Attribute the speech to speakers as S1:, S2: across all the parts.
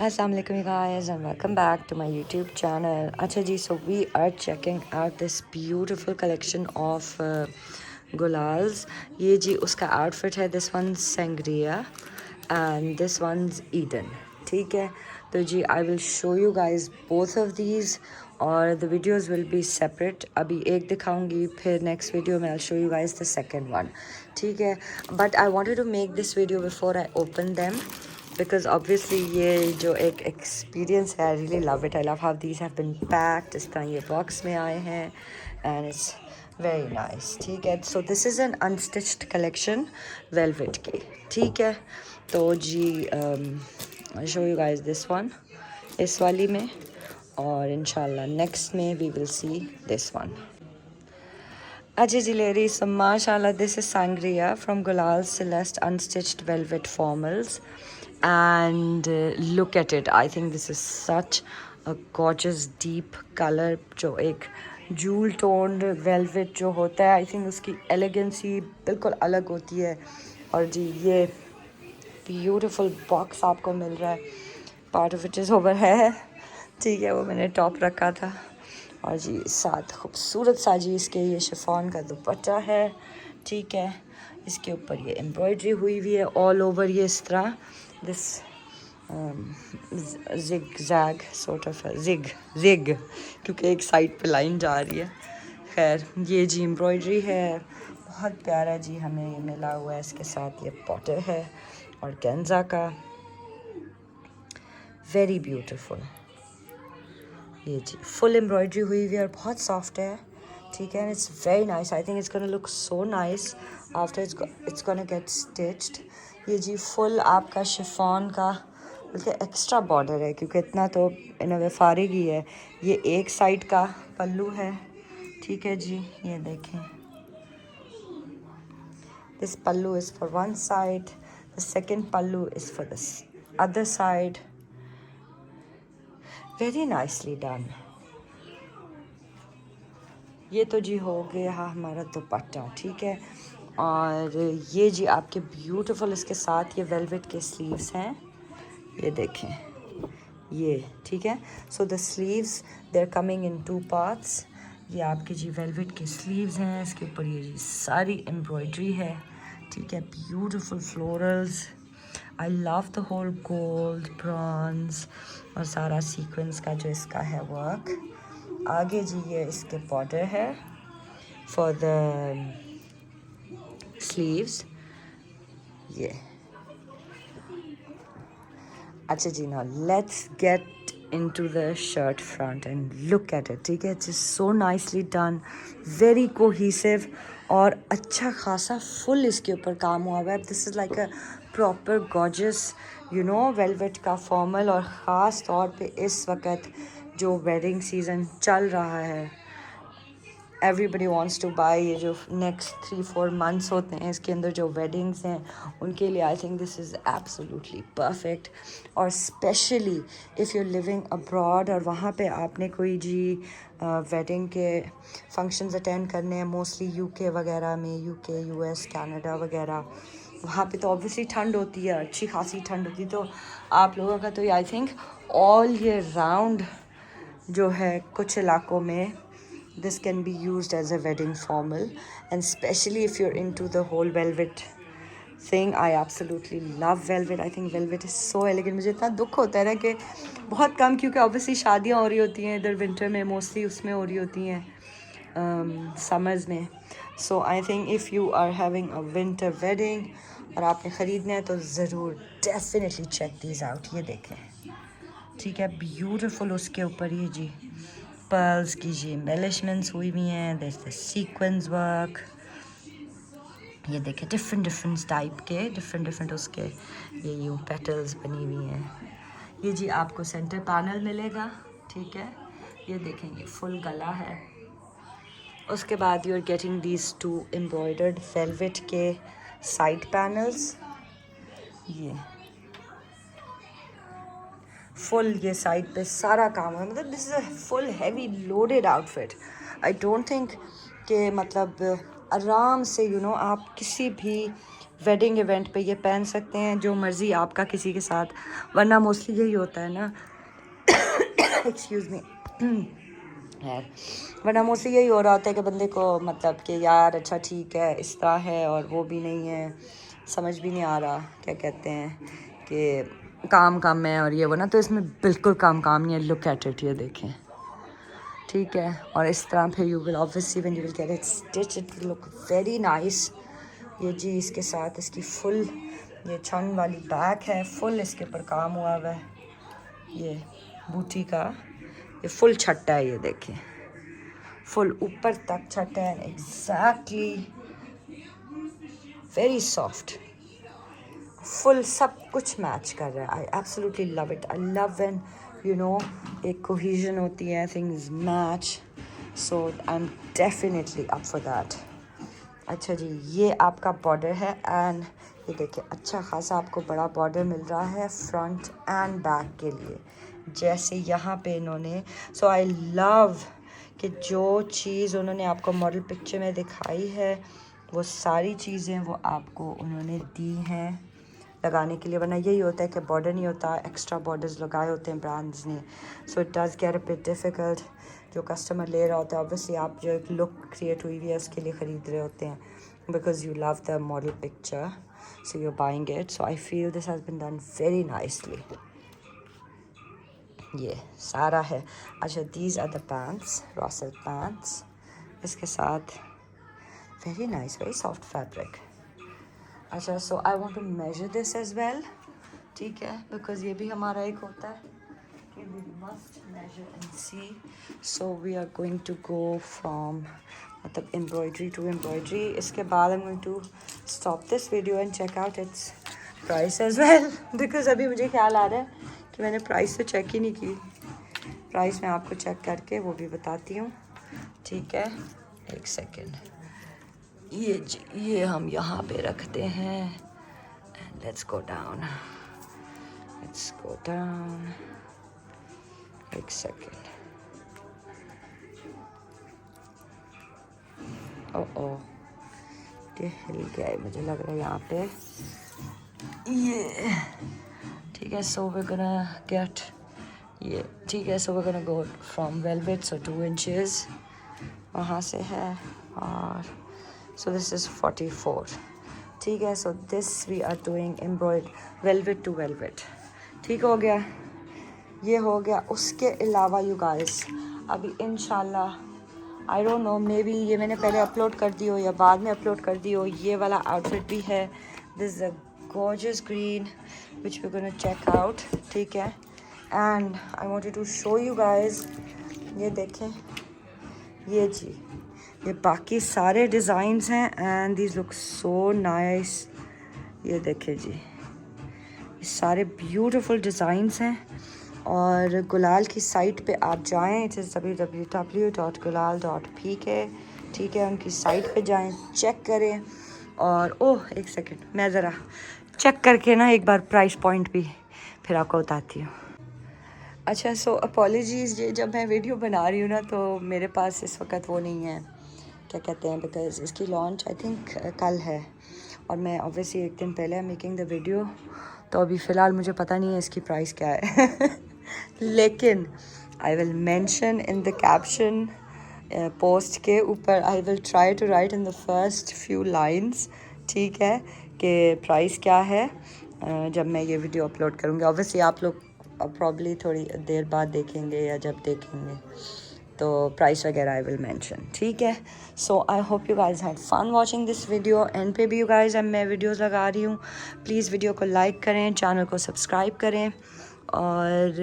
S1: Assalamualaikum guys and welcome back to my YouTube channel. Acha ji, so we are checking out this beautiful collection of Gulals. ये जी उसका outfit है. This one's Sangria and this one's Eden. ठीक है तो जी I will show you guys both of these और the videos will be separate. अभी एक दिखाऊंगी फिर next video में I'll show you guys the second one. ठीक है but I wanted to make this video before I open them. Because obviously ये जो एक experience है I really love it. I love how these have been packed. इस तरह ये box में आए हैं and it's very nice. ठीक है so this is an unstitched collection velvet की. ठीक है तो जी I'll show you guys this one इस वाली में और इंशाल्लाह next में we will see this one. Ajay ji ladies, so mashallah this is Sangria from Gulaal Celeste Unstitched Velvet Formals. And look at it. I think this is such a gorgeous deep color जो एक jewel toned velvet जो होता है I think उसकी elegance ही बिल्कुल अलग होती है. और जी ये beautiful box आपको मिल रहा है. Part of it is over है. ठीक है वो मैंने top रखा था. और जी साथ खूबसूरत सा जी इसके ये शिफॉन का दुपट्टा है. ठीक है इसके ऊपर ये एम्ब्रॉयडरी हुई हुई है all over ये इस तरह this zigzag sort of a zig क्योंकि एक साइड पे लाइन जा रही है. खैर ये जी एम्ब्रॉयडरी है बहुत प्यारा जी हमें ये मिला हुआ है. इसके साथ ये पॉटर है और गेंजा का वेरी ब्यूटीफुल. ये जी फुल एम्ब्रॉयडरी हुई हुई है और बहुत सॉफ्ट है. ठीक है it's very nice. I think it's gonna look so nice after it's gonna get stitched. ये जी फुल आपका शिफॉन का बल्कि एक्स्ट्रा बॉर्डर है क्योंकि इतना तो इन वे फारिग ही है. ये एक साइड का पल्लू है. ठीक है जी ये देखें this pallu is for one side the second pallu is for the other side. Very nicely done. ये तो जी हो गया हमारा दुपट्टा. ठीक है और ये जी आपके ब्यूटीफुल इसके साथ ये वेलवेट के स्लीव्स हैं. ये देखें ये ठीक है. So the sleeves they are coming in 2 parts. ये आपके जी वेलवेट के स्लीव्स हैं. इसके ऊपर ये जी सारी एम्ब्रॉयडरी है. ठीक है beautiful florals. I love the whole gold bronze और सारा सीक्वेंस का जो इसका है वर्क. आगे जी ये इसके बॉर्डर है फॉर द स्लीव्स. ये अच्छा जी now let's get into the shirt front and look at it. ठीक है it's so nicely done, very cohesive और अच्छा खासा फुल इसके ऊपर काम हुआ हुआ है. This is like a proper gorgeous you know velvet का फॉर्मल. और ख़ास तौर पे इस वक्त जो वेडिंग सीज़न चल रहा है एवरीबडी वॉन्ट्स टू बाई. ये जो नेक्स्ट 3-4 मंथ्स होते हैं इसके अंदर जो वेडिंग्स हैं उनके लिए I think this is absolutely perfect. और specially if you living abroad और वहाँ पे आपने कोई जी वेडिंग के फंक्शंस अटेंड करने हैं मोस्टली यूके वगैरह में, यूके यूएस कनाडा वगैरह. वहाँ पे तो ऑब्वियसली ठंड होती है, अच्छी खासी ठंड होती है. तो आप लोगों का तो I think all year round जो है कुछ इलाकों में this can be used as a wedding formal and especially if you're into the whole velvet thing. I absolutely love velvet. I think velvet is so elegant. मुझे इतना दुख होता है ना कि बहुत कम क्योंकि obviously शादियाँ हो रही होती हैं इधर विंटर में मोस्टली उसमें हो रही होती हैं समर्स में. So I think if you are having a winter wedding और आपने ख़रीदना है तो ज़रूर definitely check these out. ये देखें ठीक है ब्यूटीफुल. उसके ऊपर ये जी पर्ल्स की जी एम्बेलिशमेंट्स हुई हुई हैं. There is the sequence work. ये देखें डिफरेंट टाइप के डिफरेंट उसके ये यूँ पेटल्स बनी हुई हैं. ये जी आपको सेंटर पैनल मिलेगा. ठीक है ये देखें ये फुल गला है. उसके बाद you are getting these 2 embroidered velvet के साइड पैनल्स. ये फुल ये साइड पे सारा काम है. मतलब this is a full heavy loaded outfit. I don't think कि मतलब आराम से यू नो आप किसी भी वेडिंग इवेंट पे ये पहन सकते हैं, जो मर्ज़ी आपका किसी के साथ, वरना मोस्टली यही होता है ना एक्सक्यूज़ मी यार, वरना मोस्टली यही हो रहा होता है कि बंदे को मतलब कि यार अच्छा ठीक है इस तरह है और वो भी नहीं है, समझ भी नहीं आ रहा क्या कहते हैं कि काम काम है और ये वो ना, तो इसमें बिल्कुल काम नहीं है। लुक एट इट, ये देखें, ठीक है। और इस तरह फिर you will obviously when you will get it stitch it will look very nice. ये जी इसके साथ इसकी फुल ये छन वाली बैक है, फुल इसके ऊपर काम हुआ हुआ है, ये बूटी का ये फुल छट्टा है, ये देखें फुल ऊपर तक छट्टा है, एग्जैक्टली वेरी सॉफ्ट, फुल सब कुछ मैच कर रहा है। I absolutely love it. I love when you know एक कोहेजन होती है, things match, so I am definitely up for that. अच्छा जी, ये आपका बॉर्डर है एंड ये देखिए अच्छा खासा आपको बड़ा बॉर्डर मिल रहा है फ्रंट एंड बैक के लिए, जैसे यहाँ पे इन्होंने, सो आई लव कि जो चीज़ उन्होंने आपको मॉडल पिक्चर में दिखाई है वो सारी चीज़ें वो आपको उन्होंने दी हैं लगाने के लिए, वरना यही होता है कि बॉर्डर नहीं होता, एक्स्ट्रा बॉर्डर्स लगाए होते हैं ब्रांड्स ने, so it does get a bit difficult. जो कस्टमर ले रहा होता है, ऑब्वियसली आप जो एक लुक क्रिएट हुई हुई है उसके लिए ख़रीद रहे होते हैं, because you love the model picture, so you buying it, so I feel this has been done very nicely. ये सारा है। अच्छा, दीज आर द पैंट्स, रॉसल पैंट्स, इसके साथ very nice, very soft fabric. अच्छा, so I want to measure this as well, ठीक है, बिकॉज ये भी हमारा एक होता है कि we must measure and see, so we are going to go from मतलब एम्ब्रॉयडरी टू एम्ब्रॉयडरी। इसके बाद I am going to stop this video and check out its price as well, because अभी मुझे ख्याल आ रहा है कि मैंने प्राइस तो चेक ही नहीं की। प्राइस मैं आपको चेक करके वो भी बताती हूँ, ठीक है, एक सेकेंड। ये हम यहाँ पे रखते हैं एंड लेट्स गो डाउन, एक सेकेंड। ओ ये हिल गया है, मुझे लग रहा है यहाँ पे ये, ठीक है। सो वी गोना गेट ये, ठीक है, so we gonna go from velvet, so 2 inches वहाँ से है, और सो दिस इज़ 44, ठीक है। So this we are doing embroidered velvet to velvet, ठीक हो गया, ये हो गया। उसके अलावा यू गाइस अभी इंशाल्लाह I don't know, may be ये मैंने पहले अपलोड कर दी हो या बाद में अपलोड कर दी हो, ये वाला आउटफिट भी है, this is a gorgeous green which we're gonna check out, ठीक है। and I wanted to show you guys, ये देखें, ये जी ये बाकी सारे डिज़ाइंस हैं and these look so nice, ये देखें जी ये सारे ब्यूटीफुल डिज़ाइंस हैं। और गुलाल की साइट पे आप जाएं, इट इज़ www.gulal.pk, ठीक है, उनकी साइट पे जाएं, चेक करें। और ओह एक सेकेंड, मैं ज़रा चेक करके ना एक बार प्राइस पॉइंट भी फिर आपको बताती हूँ। अच्छा, सो अपॉलॉजीज़, ये जब मैं वीडियो बना रही हूँ ना तो मेरे पास इस वक्त वो नहीं है, क्या कहते हैं, बिकॉज इसकी लॉन्च आई थिंक कल है और मैं ऑब्वियसली एक दिन पहले मेकिंग द वीडियो, तो अभी फ़िलहाल मुझे पता नहीं है इसकी प्राइस क्या है लेकिन I will mention in the caption post के ऊपर, I will try to write in the first few lines, ठीक है, कि प्राइस क्या है जब मैं ये वीडियो अपलोड करूँगी। ऑब्वियसली आप लोग प्रॉब्ली थोड़ी देर बाद देखेंगे या जब देखेंगे तो प्राइस वगैरह आई विल मेंशन, ठीक है। So I hope you guys had fun watching this video. End पे भी यू गाइज अब मैं वीडियोज़ लगा रही हूँ, प्लीज़ वीडियो को लाइक करें, चैनल को सब्सक्राइब करें, और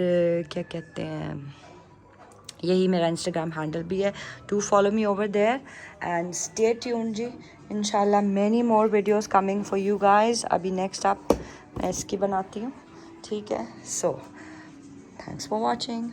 S1: क्या कहते हैं, यही मेरा इंस्टाग्राम हैंडल भी है, to follow me over there and stay tuned जी, इंशाल्लाह many more videos coming for you guys. अभी नेक्स्ट आप मैं इसकी बनाती हूँ, ठीक है। So thanks for watching.